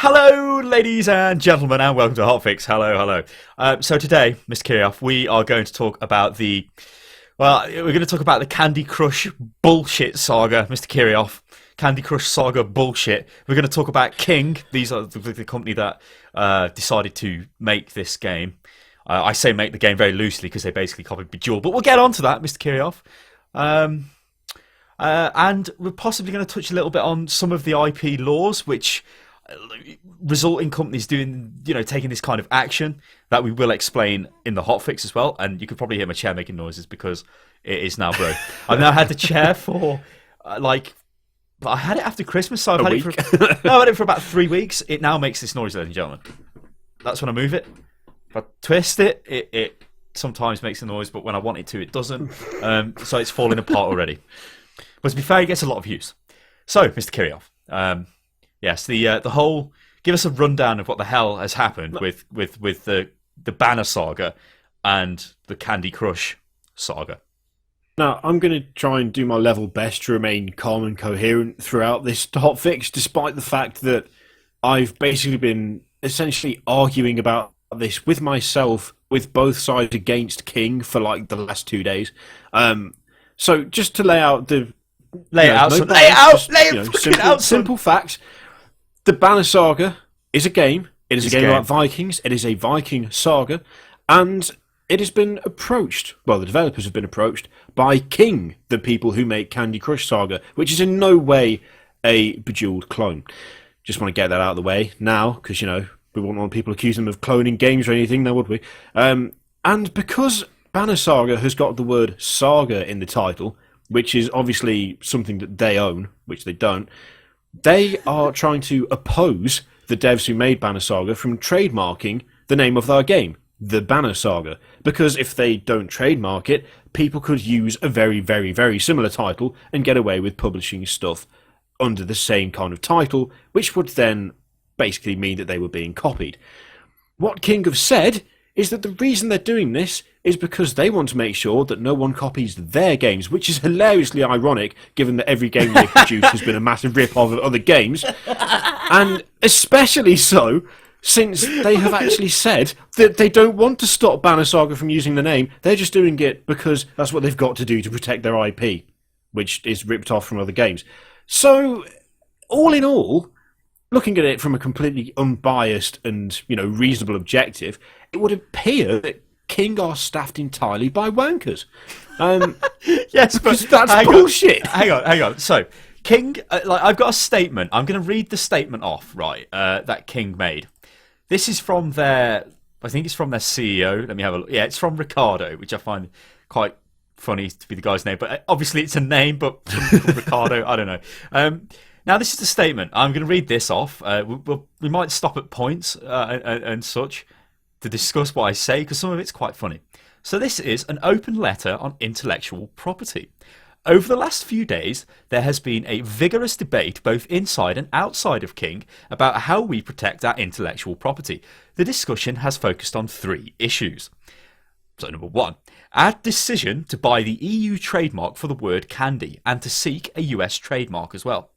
Hello, ladies and gentlemen, and welcome to HOTFIX. Hello. So today, Mr. Kirioth, we are going to talk about we're going to talk about the Candy Crush bullshit saga, Mr. Kirioth. Candy Crush Saga bullshit. We're going to talk about King. These are the company that decided to make this game. I say make the game very loosely because they basically copied Bejeweled, but we'll get on to that, Mr. Kirioth. And we're possibly going to touch a little bit on some of the IP laws which result in companies taking this kind of action that we will explain in the hotfix as well. And you could probably hear my chair making noises because it is now broke. I've now had the chair for but I had it after Christmas, so I've had it for about 3 weeks. It now makes this noise, ladies and gentlemen. That's when I move it. If I twist it, it sometimes makes a noise, but when I want it to, it doesn't. So it's falling apart already. But to be fair, it gets a lot of use. So, Mr. Kirioth, yes, the whole. Give us a rundown of what the hell has happened with the Banner Saga and the Candy Crush Saga. Now, I'm going to try and do my level best to remain calm and coherent throughout this hotfix, despite the fact that I've basically been essentially arguing about this with myself, with both sides against King for like the last 2 days. So just to lay out simple facts. The Banner Saga is a game. It is a game about Vikings. It is a Viking saga, and it has been approached. Well, the developers have been approached by King, the people who make Candy Crush Saga, which is in no way a Bejeweled clone. Just want to get that out of the way now, because we wouldn't want people accusing them of cloning games or anything, now would we? And because Banner Saga has got the word saga in the title, which is obviously something that they own, which they don't, they are trying to oppose the devs who made Banner Saga from trademarking the name of their game, the Banner Saga. Because if they don't trademark it, people could use a very, very, very similar title and get away with publishing stuff under the same kind of title, which would then basically mean that they were being copied. What King have said is that the reason they're doing this is because they want to make sure that no one copies their games, which is hilariously ironic given that every game they've produced has been a massive rip-off of other games. And especially so since they have actually said that they don't want to stop Banner Saga from using the name. They're just doing it because that's what they've got to do to protect their IP, which is ripped off from other games. So, all in all, looking at it from a completely unbiased and reasonable objective, it would appear that King are staffed entirely by wankers. Yes, but that's bullshit. Hang on. So, King, I've got a statement. I'm going to read the statement off, right, that King made. This is from I think it's from their CEO. Let me have a look. Yeah, it's from Ricardo, which I find quite funny to be the guy's name. But obviously it's a name, but from Ricardo, I don't know. Now, this is the statement. I'm going to read this off. We might stop at points and such to discuss what I say, because some of it's quite funny. So this is an open letter on intellectual property. Over the last few days, there has been a vigorous debate both inside and outside of King about how we protect our intellectual property. The discussion has focused on 3 issues. So number 1, our decision to buy the EU trademark for the word candy and to seek a US trademark as well.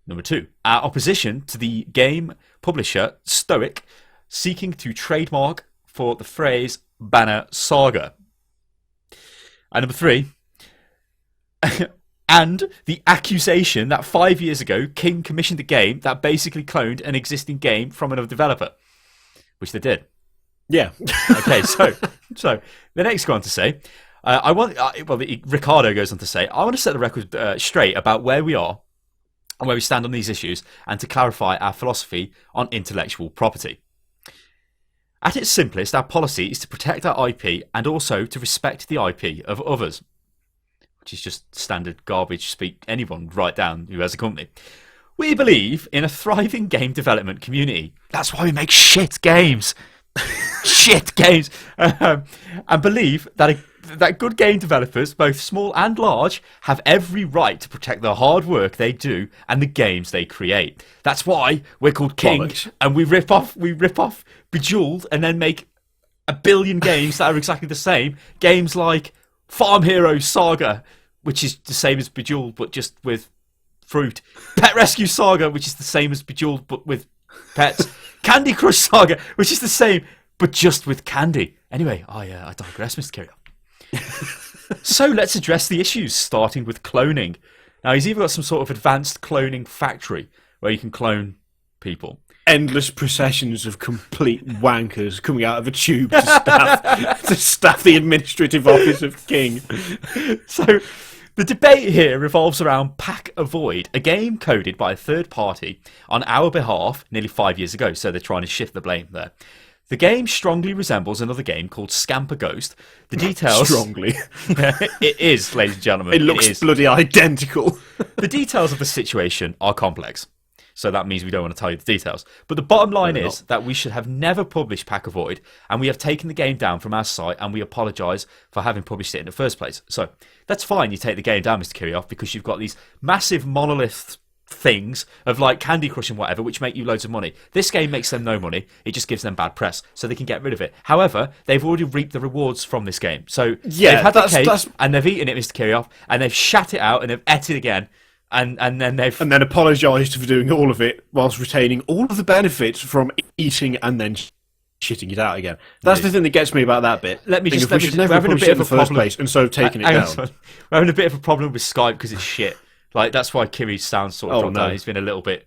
Number 2, our opposition to the game publisher Stoic seeking to trademark for the phrase Banner Saga. And number 3, and the accusation that 5 years ago King commissioned a game that basically cloned an existing game from another developer, which they did. Yeah. Okay, so the next go on to say, Ricardo goes on to say, I want to set the record straight about where we are and where we stand on these issues, and to clarify our philosophy on intellectual property. At its simplest, our policy is to protect our IP and also to respect the IP of others, which is just standard garbage speak anyone would write down who has a company. We believe in a thriving game development community. That's why we make shit games. Shit games. And believe that good game developers, both small and large, have every right to protect the hard work they do and the games they create. That's why we're called King, and we rip off Bejeweled and then make a billion games that are exactly the same. Games like Farm Hero Saga, which is the same as Bejeweled but just with fruit. Pet Rescue Saga, which is the same as Bejeweled but with pets, Candy Crush Saga, which is the same, but just with candy. Anyway, I digress, Mr. Kirioth. So let's address the issues, starting with cloning. Now, he's either got some sort of advanced cloning factory where you can clone people. Endless processions of complete wankers coming out of a tube to staff the administrative office of King. So the debate here revolves around Pack Avoid, a game coded by a third party on our behalf nearly 5 years ago, so they're trying to shift the blame there. The game strongly resembles another game called Scamper Ghost. The details... Strongly. It is, ladies and gentlemen. It looks bloody identical. The details of the situation are complex, so that means we don't want to tell you the details. But the bottom line is that we should have never published Pack Avoid, and we have taken the game down from our site, and we apologise for having published it in the first place. So that's fine, you take the game down, Mr. Kirioth, because you've got these massive monolith things of like Candy Crush and whatever, which make you loads of money. This game makes them no money. It just gives them bad press, so they can get rid of it. However, they've already reaped the rewards from this game. So they've had the cake, and they've eaten it, Mr. Kirioth, and they've shat it out, and they've ate it again, and then apologised for doing all of it whilst retaining all of the benefits from eating and then shitting it out again. That's the thing that gets me about that bit. We should never publish it in the first place, and so taking it down. We're having a bit of a problem with Skype because it's shit. Like, that's why Kiri's sound sort of dropped out. He's been a little bit,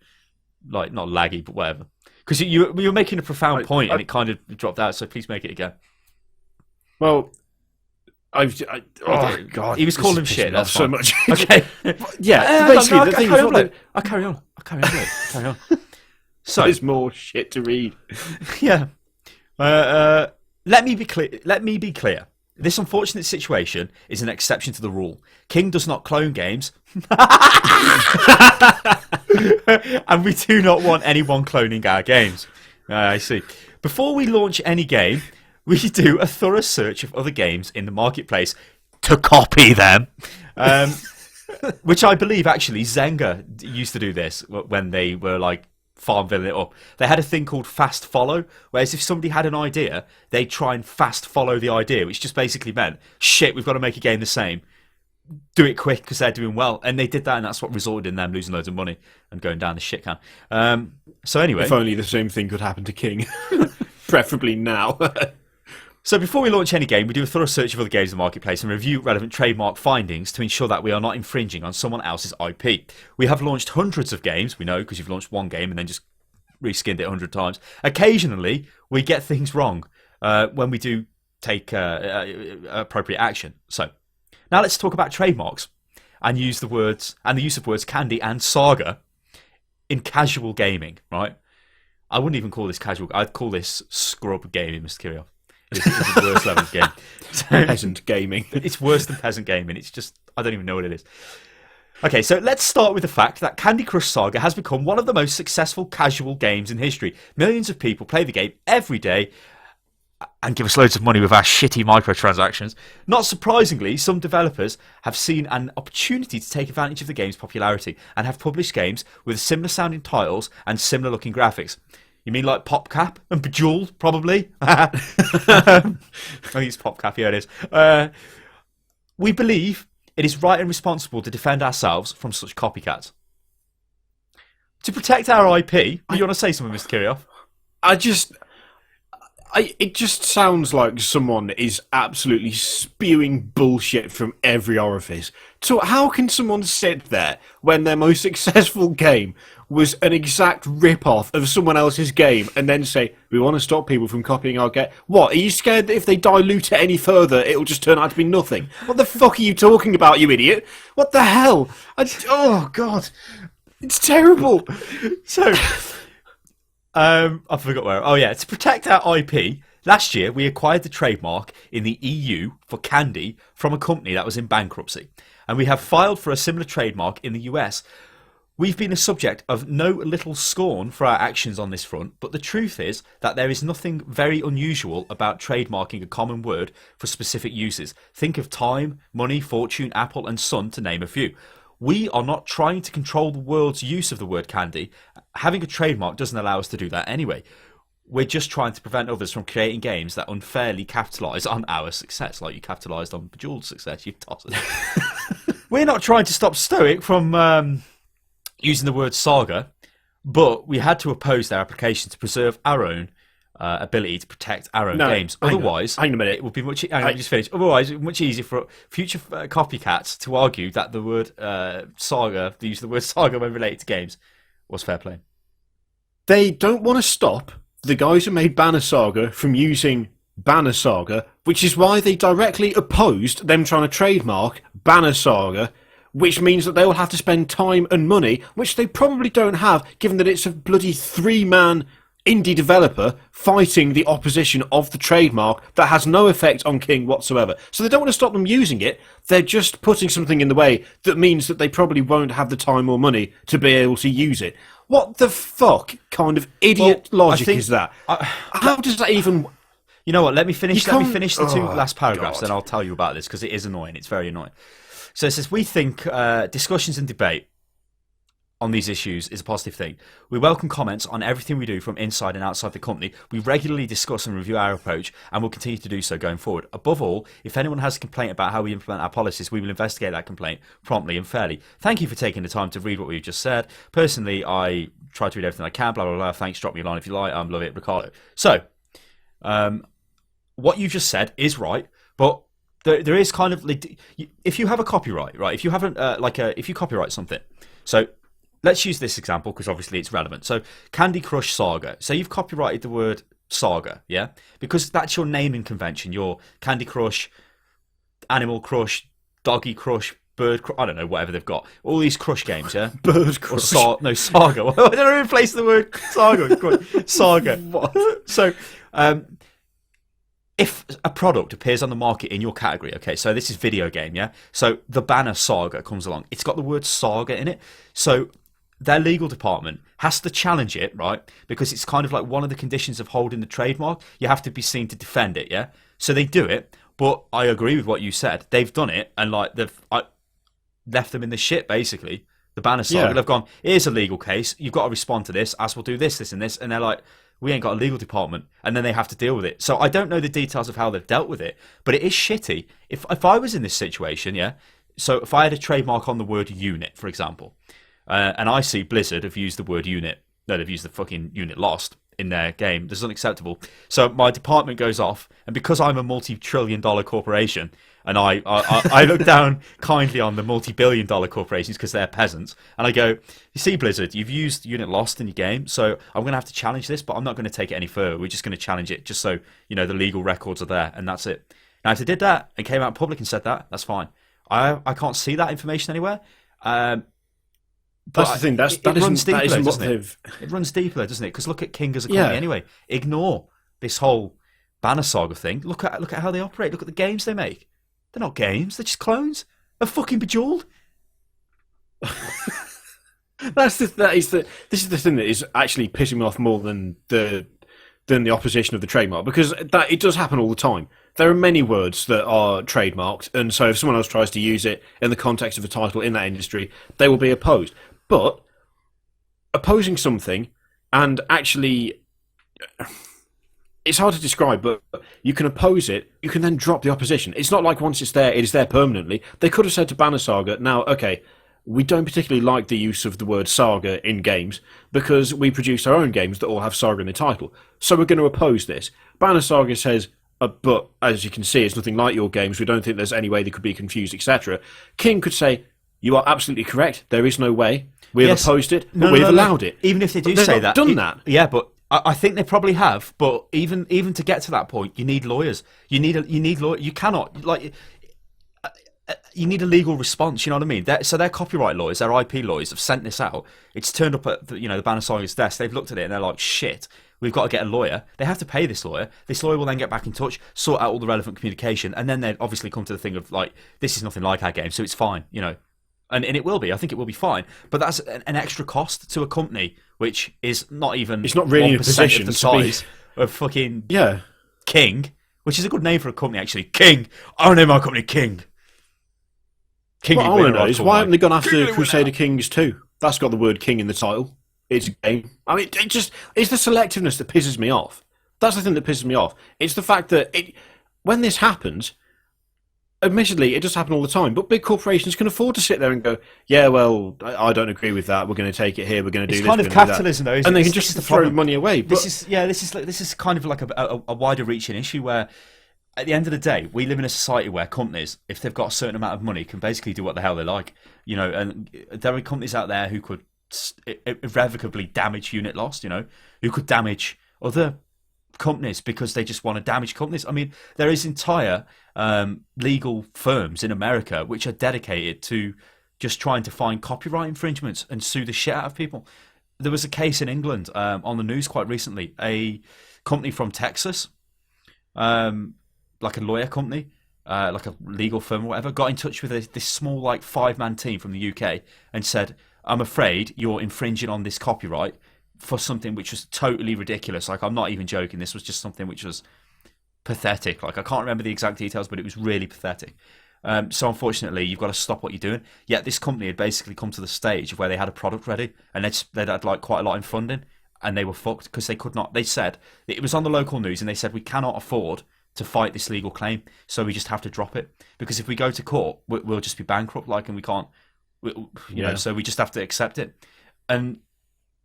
like, not laggy, but whatever. Because you were making a profound point, and it kind of dropped out, so please make it again. Well, oh, God. He was calling him shit, that's so much. Okay. Yeah, basically, the thing is... I'll carry on. So, there's more shit to read. Yeah. Let me be clear. This unfortunate situation is an exception to the rule. King does not clone games. And we do not want anyone cloning our games. I see. Before we launch any game, we do a thorough search of other games in the marketplace to copy them. Which I believe, actually, Zynga used to do this when they were, like, Farmville it up. They had a thing called fast follow, whereas if somebody had an idea, they'd try and fast follow the idea, which just basically meant, shit, we've got to make a game the same. Do it quick because they're doing well. And they did that, and that's what resulted in them losing loads of money and going down the shit can. So anyway... If only the same thing could happen to King. Preferably now. So before we launch any game, we do a thorough search of other games in the marketplace and review relevant trademark findings to ensure that we are not infringing on someone else's IP. We have launched hundreds of games, we know, because you've launched one game and then just reskinned it 100 times. Occasionally, we get things wrong when we do take appropriate action. So now let's talk about trademarks and use the use of words candy and saga in casual gaming, right? I wouldn't even call this casual. I'd call this scrub gaming, Mr. Kirioth. It's the worst level of game. Peasant gaming. It's worse than peasant gaming. It's just, I don't even know what it is. Okay, so let's start with the fact that Candy Crush Saga has become one of the most successful casual games in history. Millions of people play the game every day and give us loads of money with our shitty microtransactions. Not surprisingly, some developers have seen an opportunity to take advantage of the game's popularity and have published games with similar sounding titles and similar looking graphics. You mean like PopCap and Bejeweled, probably? I think it's PopCap, yeah it is. We believe it is right and responsible to defend ourselves from such copycats. To protect our IP, you want to say something, Mr. Kirioth? It just sounds like someone is absolutely spewing bullshit from every orifice. So how can someone sit there when their most successful game was an exact rip-off of someone else's game and then say, we want to stop people from copying our game? What, are you scared that if they dilute it any further, it'll just turn out to be nothing? What the fuck are you talking about, you idiot? What the hell? Oh, God. It's terrible. So... I forgot where. Oh yeah, to protect our IP, last year we acquired the trademark in the EU for candy from a company that was in bankruptcy, and we have filed for a similar trademark in the US. We've been a subject of no little scorn for our actions on this front, but the truth is that there is nothing very unusual about trademarking a common word for specific uses. Think of time, money, fortune, apple, and sun, to name a few. We are not trying to control the world's use of the word candy. Having a trademark doesn't allow us to do that anyway. We're just trying to prevent others from creating games that unfairly capitalise on our success, like you capitalised on Bejeweled's success, you tosses. We're not trying to stop Stoic from using the word saga. but we had to oppose their application to preserve our own ability to protect our own games. Otherwise, hang on a minute. It would be much. Hang on, just finish. Otherwise, it would be much easier for future copycats to argue that the word saga, the use of the word saga when related to games, was fair play. They don't want to stop the guys who made Banner Saga from using Banner Saga, which is why they directly opposed them trying to trademark Banner Saga, which means that they will have to spend time and money, which they probably don't have, given that it's a bloody 3-man indie developer fighting the opposition of the trademark that has no effect on King whatsoever. So they don't want to stop them using it. They're just putting something in the way that means that they probably won't have the time or money to be able to use it. What the fuck kind of idiot logic is that? How does that even... You know what? Let me finish the two last paragraphs, then I'll tell you about this, because it is annoying. It's very annoying. So it says, we think discussions and debate on these issues is a positive thing. We welcome comments on everything we do from inside and outside the company. We regularly discuss and review our approach, and will continue to do so going forward. Above all, if anyone has a complaint about how we implement our policies, we will investigate that complaint promptly and fairly. Thank you for taking the time to read what we've just said. Personally, I try to read everything I can, blah, blah, blah. Thanks, drop me a line if you like. Love it, Ricardo. So, what you just said is right, but there is kind of... If you have a copyright, right? If you haven't, if you copyright something, so... Let's use this example because obviously it's relevant. So, Candy Crush Saga. So you've copyrighted the word saga, yeah? Because that's your naming convention. Your Candy Crush, Animal Crush, Doggy Crush, Bird Crush, I don't know, whatever they've got. All these Crush games, yeah? Bird Crush. Saga. I don't know who replaced the word saga. Saga. What? So, if a product appears on the market in your category, okay, so this is video game, yeah? So the Banner Saga comes along. It's got the word saga in it. So their legal department has to challenge it, right? Because it's kind of like one of the conditions of holding the trademark. You have to be seen to defend it, yeah? So they do it, but I agree with what you said. They've done it, and like they've left them in the shit, basically. The Banner Saga, yeah. They've gone, here's a legal case. You've got to respond to this. As we'll do this, this, and this. And they're like, we ain't got a legal department. And then they have to deal with it. So I don't know the details of how they've dealt with it, but it is shitty. If I was in this situation, yeah, so if I had a trademark on the word unit, for example, and I see Blizzard have used the word unit, no, they've used the fucking unit lost in their game. This is unacceptable. So my department goes off, and because I'm a multi-trillion-dollar corporation, and I look down kindly on the multi-billion-dollar corporations because they're peasants, and I go, you see, Blizzard, you've used unit lost in your game, so I'm going to have to challenge this, but I'm not going to take it any further. We're just going to challenge it just so, you know, the legal records are there, and that's it. Now, if they did that and came out in public and said that, that's fine. I can't see that information anywhere. That's the thing. It runs deeper, doesn't it? It runs deeper, doesn't it? Because look at King as a company anyway. Ignore this whole Banner Saga thing. Look at how they operate. Look at the games they make. They're not games. They're just clones. They're fucking Bejeweled. This is the thing that is actually pissing me off more than the opposition of the trademark, because it does happen all the time. There are many words that are trademarked, and so if someone else tries to use it in the context of a title in that industry, they will be opposed. But opposing something, and actually, it's hard to describe, but you can oppose it, you can then drop the opposition. It's not like once it's there, it is there permanently. They could have said to Banner Saga, now, okay, we don't particularly like the use of the word saga in games because we produce our own games that all have saga in the title. So we're going to oppose this. Banner Saga says, but as you can see, it's nothing like your games. We don't think there's any way they could be confused, etc. King could say, you are absolutely correct. There is no way. We have opposed it, but we have allowed it. Even if they do say that. Done that. Yeah, but I think they probably have. But even to get to that point, you need lawyers. You need lawyers. You cannot, you need a legal response, you know what I mean? So their copyright lawyers, their IP lawyers have sent this out. It's turned up at the Banner Saga's desk. They've looked at it and they're like, shit, we've got to get a lawyer. They have to pay this lawyer. This lawyer will then get back in touch, sort out all the relevant communication, and then they'd obviously come to the thing of like, this is nothing like our game, so it's fine, you know. And it will be. I think it will be fine. But that's an extra cost to a company which is not even... It's not really in a position of the size of fucking King, which is a good name for a company, actually. King. I want to name my company King. What I want to know is why haven't they gone after Crusader Kings 2? That's got the word King in the title. It's a game. I mean, it's the selectiveness that pisses me off. That's the thing that pisses me off. It's the fact that when this happens, admittedly, it does happen all the time, but big corporations can afford to sit there and go, yeah, well, I don't agree with that. We're going to take it here. We're going to do this. It's kind of capitalism, though, isn't and it? they can just throw money away. But this is kind of like a wider reaching issue where, at the end of the day, we live in a society where companies, if they've got a certain amount of money, can basically do what the hell they like. You know, and there are companies out there who could irrevocably damage unit loss. You know, who could damage other companies because they just want to damage companies. I mean, there is entire legal firms in America which are dedicated to just trying to find copyright infringements and sue the shit out of people. There was a case in England on the news quite recently. A company from Texas, like a lawyer company, like a legal firm or whatever, got in touch with this small like 5-man team from the UK and said, I'm afraid you're infringing on this copyright for something which was totally ridiculous. Like, I'm not even joking. This was just something which was pathetic. Like, I can't remember the exact details, but it was really pathetic. So unfortunately, you've got to stop what you're doing. Yet this company had basically come to the stage where they had a product ready and they'd had like quite a lot in funding, and they were fucked because they could not. They said it was on the local news, and they said we cannot afford to fight this legal claim, so we just have to drop it, because if we go to court, we'll just be bankrupt. Like, and we can't, you know. So we just have to accept it. And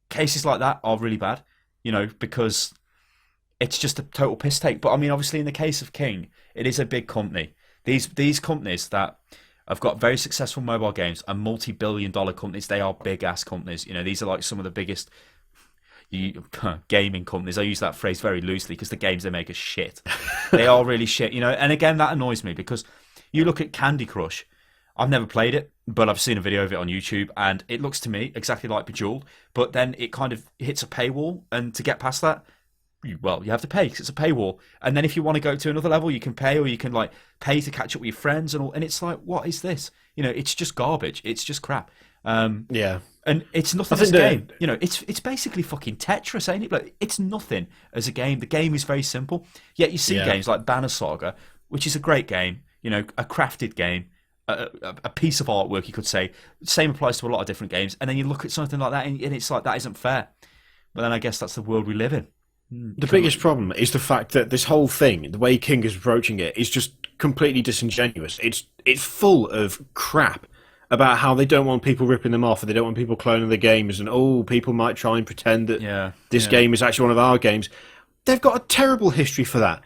cases like that are really bad, you know, because it's just a total piss take. But I mean, obviously, in the case of King, it is a big company. These companies that have got very successful mobile games and multi-billion-dollar companies, they are big-ass companies. You know, these are like some of the biggest gaming companies. I use that phrase very loosely because the games they make are shit. They are really shit, you know. And again, that annoys me because you look at Candy Crush. I've never played it, but I've seen a video of it on YouTube, and it looks to me exactly like Bejeweled, but then it kind of hits a paywall, and to get past that, you have to pay because it's a paywall. And then if you want to go to another level, you can pay, or you can like pay to catch up with your friends and all. And it's like, what is this? You know, it's just garbage. It's just crap. Yeah. And it's nothing as a game. You know, it's basically fucking Tetris, ain't it? Like, it's nothing as a game. The game is very simple. Yet you see games like Banner Saga, which is a great game, you know, a crafted game, a piece of artwork, you could say. Same applies to a lot of different games. And then you look at something like that, and it's like, that isn't fair. But then I guess that's the world we live in. The biggest problem is the fact that this whole thing, the way King is approaching it, is just completely disingenuous. It's full of crap about how they don't want people ripping them off, and they don't want people cloning the games, and people might try and pretend that this game is actually one of our games. They've got a terrible history for that.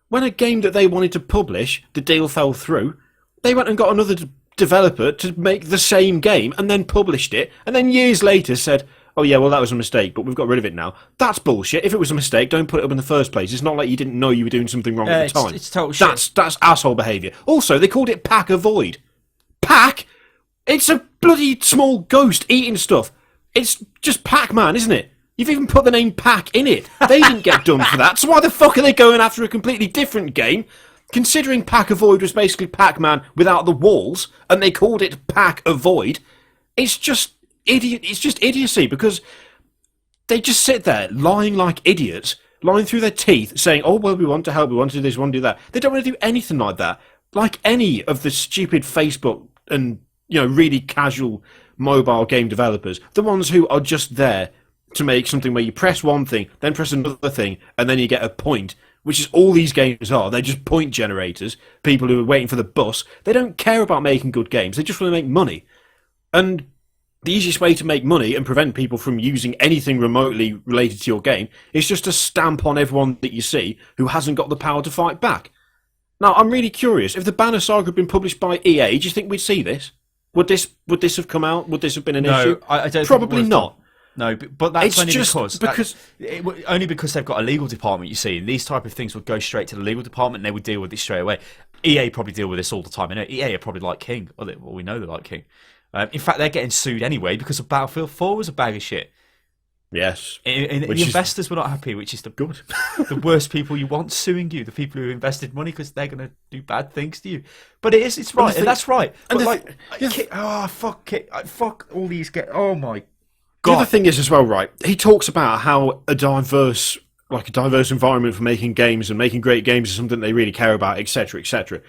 When a game that they wanted to publish, the deal fell through, they went and got another developer to make the same game and then published it, and then years later said, oh yeah, well that was a mistake, but we've got rid of it now. That's bullshit. If it was a mistake, don't put it up in the first place. It's not like you didn't know you were doing something wrong at the time. It's total shit. That's asshole behaviour. Also, they called it Pack Avoid. Pack? It's a bloody small ghost eating stuff. It's just Pac-Man, isn't it? You've even put the name Pac in it. They didn't get done for that, so why the fuck are they going after a completely different game? Considering Pack Avoid was basically Pac-Man without the walls, and they called it Pack Avoid, it's just idiocy, because they just sit there lying like idiots, lying through their teeth, saying, oh, well, we want to help, we want to do this, we want to do that. They don't want to do anything like that. Like any of the stupid Facebook and, you know, really casual mobile game developers, the ones who are just there to make something where you press one thing, then press another thing, and then you get a point, which is all these games are. They're just point generators, people who are waiting for the bus. They don't care about making good games. They just want to make money. And the easiest way to make money and prevent people from using anything remotely related to your game is just to stamp on everyone that you see who hasn't got the power to fight back. Now, I'm really curious. If the Banner Saga had been published by EA, do you think we'd see this? Would this have come out? Would this have been an issue? I don't. Probably not. No, but that's It's only just because only because they've got a legal department. You see, and these type of things would go straight to the legal department, and they would deal with it straight away. EA probably deal with this all the time. I know EA are probably like King. Well, we know they're like King. In fact, they're getting sued anyway because of Battlefield 4 was a bag of shit. Yes. And the investors were not happy, which is the worst people you want suing you, the people who invested money, because they're going to do bad things to you. But it's right, and that's right. But fuck all these oh my God. The other thing is as well, right, he talks about how a diverse environment for making games and making great games is something they really care about, etc., etc.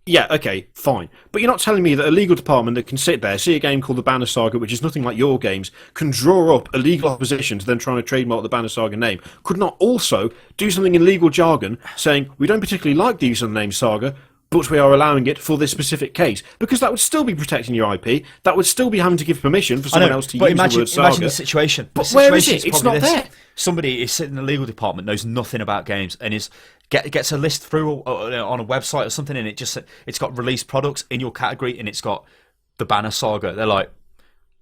Yeah, okay, fine. But you're not telling me that a legal department that can sit there, see a game called the Banner Saga, which is nothing like your games, can draw up a legal opposition to them trying to trademark the Banner Saga name, could not also do something in legal jargon saying, we don't particularly like the use of the name Saga, but we are allowing it for this specific case, because that would still be protecting your IP. That would still be having to give permission for someone else to use the word Saga. Imagine the situation. But where is it? It's not there. Somebody is sitting in the legal department, knows nothing about games, and gets a list through on a website or something, and it's got released products in your category, and it's got the Banner Saga. They're like,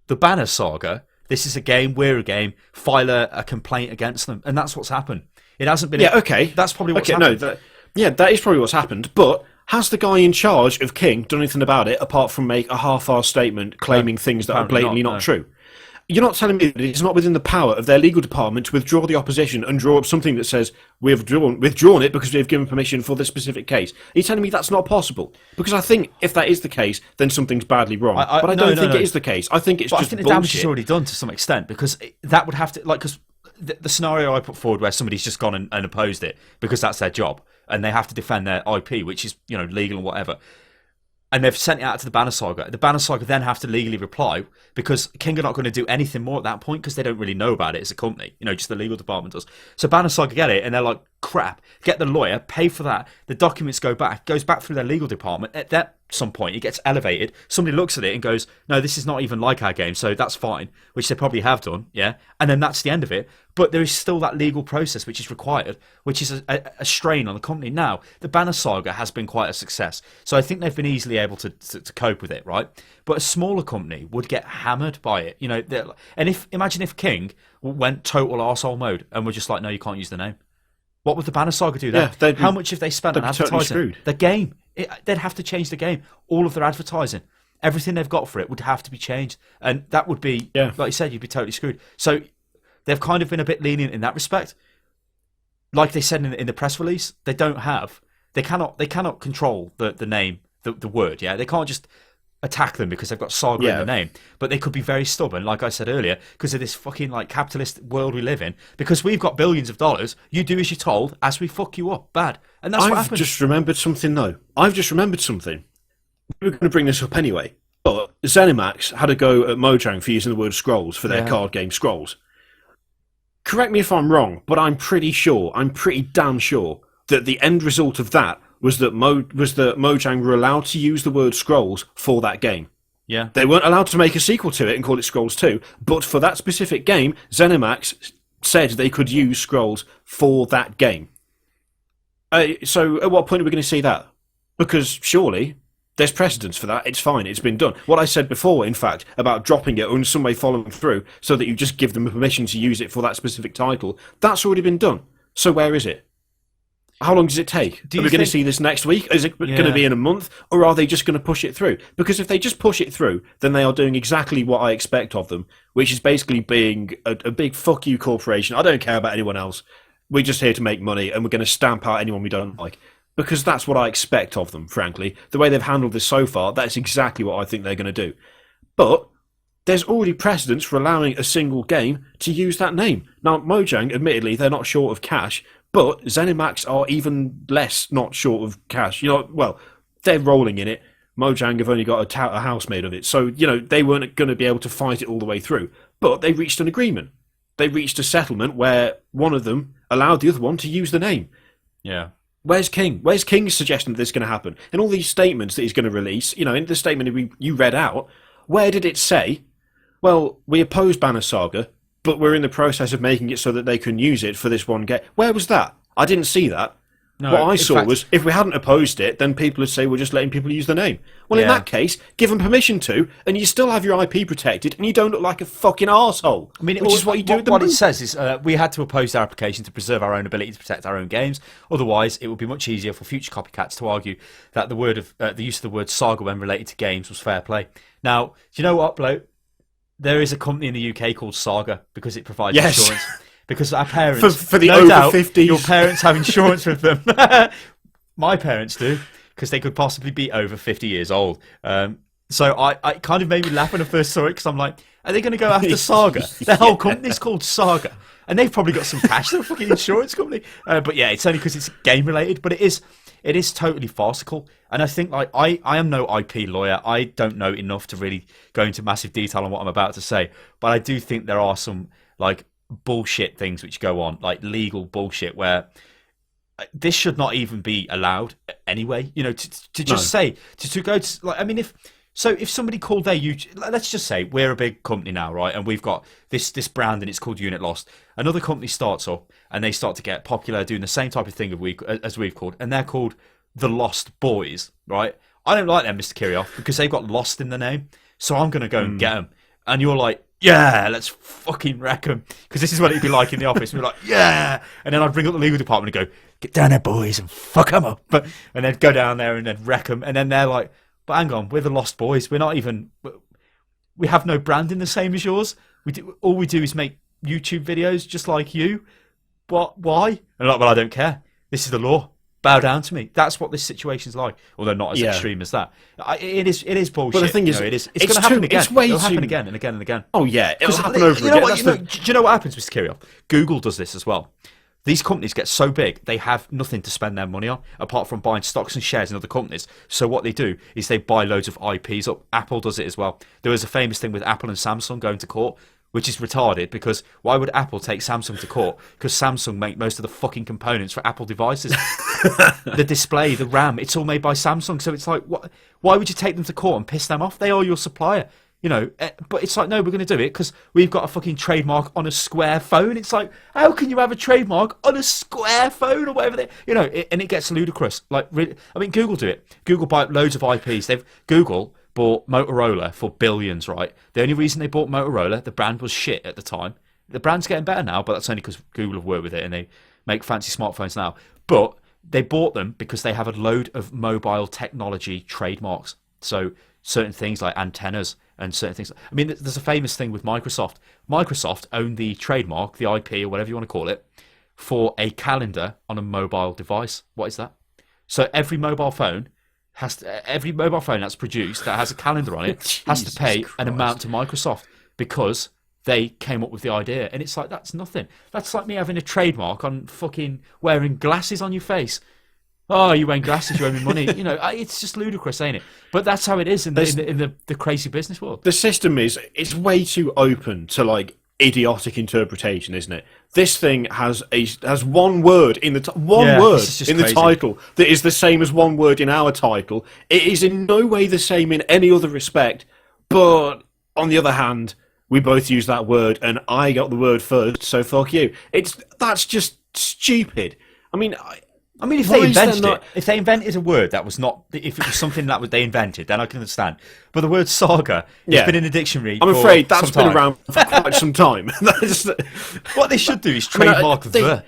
the Banner Saga. This is a game. We're a game. File a complaint against them, and that's what's happened. It hasn't been. Yeah, okay. That's probably what's happened. That is probably what's happened. But has the guy in charge of King done anything about it apart from make a half-assed statement claiming things that are blatantly not true? You're not telling me that it's not within the power of their legal department to withdraw the opposition and draw up something that says we've withdrawn it because we've given permission for this specific case. Are you telling me that's not possible? Because I think if that is the case, then something's badly wrong. But I don't think it is the case. I think it's just the bullshit. damage is already done to some extent, because that would have to, because the scenario I put forward where somebody's just gone and opposed it because that's their job and they have to defend their IP, which is legal and whatever. And they've sent it out to the Banner Saga. The Banner Saga then have to legally reply, because King are not going to do anything more at that point because they don't really know about it as a company. Just the legal department does. So Banner Saga get it, and they're like, crap, get the lawyer, pay for that. The documents goes back through their legal department. At some point, it gets elevated. Somebody looks at it and goes, no, this is not even like our game, so that's fine, which they probably have done, yeah? And then that's the end of it. But there is still that legal process which is required, which is a strain on the company. Now, the Banner Saga has been quite a success, so I think they've been easily able to cope with it, right? But a smaller company would get hammered by it, and imagine if King went total arsehole mode and were just like, no, you can't use the name. What would the Banner Saga do then? Yeah, how much have they spent on advertising? Totally the game. They'd have to change the game. All of their advertising, everything they've got for it would have to be changed. And that would be, like you said, you'd be totally screwed. So they've kind of been a bit lenient in that respect. Like they said in the press release, they cannot control the name, the word, yeah? They can't just attack them because they've got Saga in the name, but they could be very stubborn, like I said earlier, because of this fucking capitalist world we live in. Because we've got billions of dollars, you do as you're told, as we fuck you up bad, and that's what happened. I've just remembered something. We were going to bring this up anyway, but ZeniMax had a go at Mojang for using the word scrolls for their card game Scrolls. Correct me if I'm wrong, but I'm pretty damn sure that the end result of that was that Mojang were allowed to use the word Scrolls for that game. Yeah. They weren't allowed to make a sequel to it and call it Scrolls 2, but for that specific game, ZeniMax said they could use Scrolls for that game. So at what point are we going to see that? Because surely there's precedence for that. It's fine. It's been done. What I said before, in fact, about dropping it or in some way following through so that you just give them permission to use it for that specific title, that's already been done. So where is it? How long does it take? Are we going to see this next week? Is it going to be in a month? Or are they just going to push it through? Because if they just push it through, then they are doing exactly what I expect of them, which is basically being a big fuck you corporation. I don't care about anyone else. We're just here to make money, and we're going to stamp out anyone we don't like. Because that's what I expect of them, frankly. The way they've handled this so far, that's exactly what I think they're going to do. But there's already precedence for allowing a single game to use that name. Now, Mojang, admittedly, they're not short of cash, but ZeniMax are even less not short of cash. They're rolling in it. Mojang have only got a house made of it. So, they weren't going to be able to fight it all the way through. But they reached an agreement. They reached a settlement where one of them allowed the other one to use the name. Yeah. Where's King? Where's King's suggestion that this is going to happen? In all these statements that he's going to release, in the statement you read out, where did it say, well, we oppose Banner Saga, but we're in the process of making it so that they can use it for this one game? Where was that? I didn't see that. No, what I saw was, if we hadn't opposed it, then people would say we're just letting people use the name. Well, in that case, give them permission to, and you still have your IP protected, and you don't look like a fucking arsehole. I mean, which is what you do with the What it says is, we had to oppose our application to preserve our own ability to protect our own games. Otherwise, it would be much easier for future copycats to argue that the use of the word saga when related to games was fair play. Now, do you know what, bloke? There is a company in the UK called Saga because it provides insurance. Because our parents, for the over 50s, your parents have insurance with them. My parents do, because they could possibly be over 50 years old. So I kind of made me laugh when I first saw it, because I'm like, are they going to go after Saga? Their whole company's called Saga, and they've probably got some cash. They're a fucking insurance company. But yeah, it's only because it's game related. But it is totally farcical. And I think I am no IP lawyer. I don't know enough to really go into massive detail on what I'm about to say. But I do think there are some bullshit things which go on, like legal bullshit, where this should not even be allowed anyway. You know, to just say to go to like, I mean, if somebody called their YouTube, let's just say we're a big company now, right, and we've got this brand and it's called Unit Lost. Another company starts up and they start to get popular doing the same type of thing as we've called, and they're called the Lost Boys, right? I don't like them, Mr. Kirioth, because they've got Lost in the name, so I'm going to go and get them. And you're like, yeah, let's fucking wreck them, because this is what it'd be like in the office. We're like, yeah, and then I'd bring up the legal department and go, get down there, boys, and fuck them up, and then go down there and then wreck them, and then they're like, but hang on, we're the Lost Boys. We're not even. We have no branding the same as yours. All we do is make YouTube videos just like you. What? Why? And I'm like, well, I don't care. This is the law. Bow down to me. That's what this situation's like. Although not as extreme as that. It is bullshit. But the thing is, it's going to happen again. It'll happen again and again and again. Oh yeah, it'll happen over again. Do you know what happens, Mr. Kirioth? Google does this as well. These companies get so big, they have nothing to spend their money on, apart from buying stocks and shares in other companies. So what they do is they buy loads of IPs up. Apple does it as well. There was a famous thing with Apple and Samsung going to court, which is retarded, because why would Apple take Samsung to court? Because Samsung make most of the fucking components for Apple devices. The display, the RAM, it's all made by Samsung. So it's like, why would you take them to court and piss them off? They are your supplier. You know, but it's like, no, we're going to do it because we've got a fucking trademark on a square phone. It's like, how can you have a trademark on a square phone or whatever? And it gets ludicrous. Like, really, I mean, Google do it. Google buy loads of IPs. Google bought Motorola for billions, right? The only reason they bought Motorola, the brand was shit at the time. The brand's getting better now, but that's only because Google have worked with it and they make fancy smartphones now. But they bought them because they have a load of mobile technology trademarks. So certain things like antennas and certain things. I mean, there's a famous thing with Microsoft. Microsoft owned the trademark, the IP, or whatever you want to call it, for a calendar on a mobile device. What is that? So every mobile phone that's produced that has a calendar on it has to pay an amount to Microsoft because they came up with the idea. And it's like, that's nothing. That's like me having a trademark on fucking wearing glasses on your face. Oh, you wearing glasses, you're earning money. You know, it's just ludicrous, ain't it? But that's how it is in the crazy business world. The system it's way too open to like idiotic interpretation, isn't it? This thing has one word in the the title that is the same as one word in our title. It is in no way the same in any other respect. But on the other hand, we both use that word, and I got the word first, so fuck you. That's just stupid. I mean, if they invented a word that was not, if it was something that they invented, then I can understand. But the word saga has been in a dictionary. I'm afraid that's been around for quite some time. What they should do is trademark the.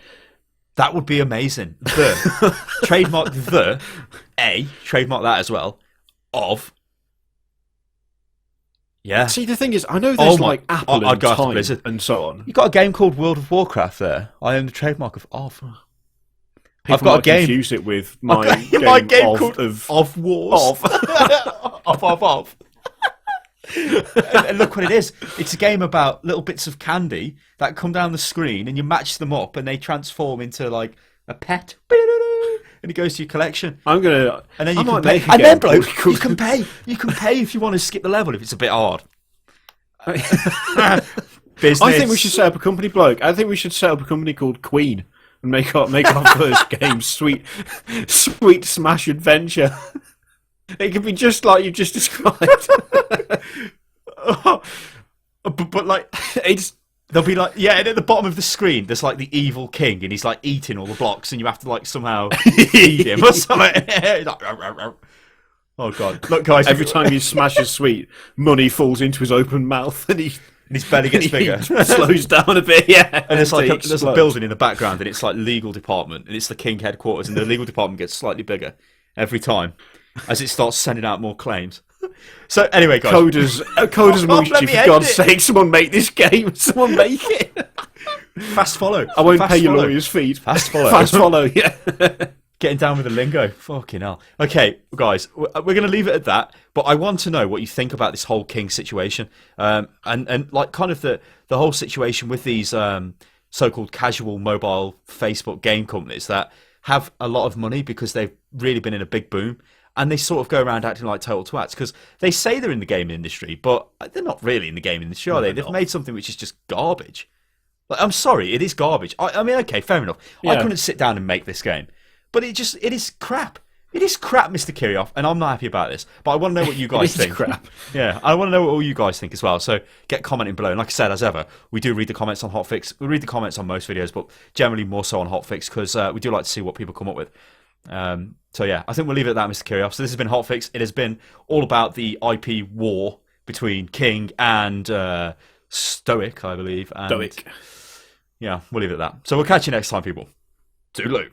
That would be amazing. The trademark trademark that as well. Of. Yeah. See, the thing is, I know there's like Apple and Time and so on. You got a game called World of Warcraft there. I own the trademark of. I've got a game. Confuse it with my game called Of Wars. Of. And look what it is. It's a game about little bits of candy that come down the screen, and you match them up, and they transform into like a pet. And it goes to your collection. And then you can pay. And then, bloke, you can pay. You can pay if you want to skip the level if it's a bit hard. Business. I think we should set up a company, bloke. I think we should set up a company called Queen. And make our first game Sweet Smash Adventure. It could be just like you just described. but like they'll be like, and at the bottom of the screen there's like the evil king, and he's like eating all the blocks, and you have to like somehow feed him or something. Oh god! Look, guys, every time you smash a sweet, money falls into his open mouth, and his belly gets bigger. Slows down a bit, yeah. And there's a building in the background, and it's like legal department, and it's the king headquarters, and the legal department gets slightly bigger every time as it starts sending out more claims. So anyway, guys, coders amongst you, for God's sake, someone make this game. Someone make it. Fast follow. I won't pay your lawyer's fees. Fast follow. Fast follow. Yeah. Getting down with the lingo. Fucking hell. Okay, guys, we're going to leave it at that. But I want to know what you think about this whole King situation. And like kind of the whole situation with these so-called casual mobile Facebook game companies that have a lot of money because they've really been in a big boom. And they sort of go around acting like total twats because they say they're in the gaming industry, but they're not really in the gaming industry, are they? They've made something which is just garbage. Like, I'm sorry, it is garbage. I mean, okay, fair enough. Yeah. I couldn't sit down and make this game. but it is crap. It is crap, Mr. Kirioth, and I'm not happy about this. But I want to know what you guys think. Crap. Yeah, I want to know what all you guys think as well. So get commenting below. And like I said, as ever, we do read the comments on HOTFIX. We read the comments on most videos, but generally more so on HOTFIX because we do like to see what people come up with. So yeah, I think we'll leave it at that, Mr. Kirioth. So this has been HOTFIX. It has been all about the IP war between King and Stoic, I believe. And, Stoic. Yeah, we'll leave it at that. So we'll catch you next time, people. Toodaloo.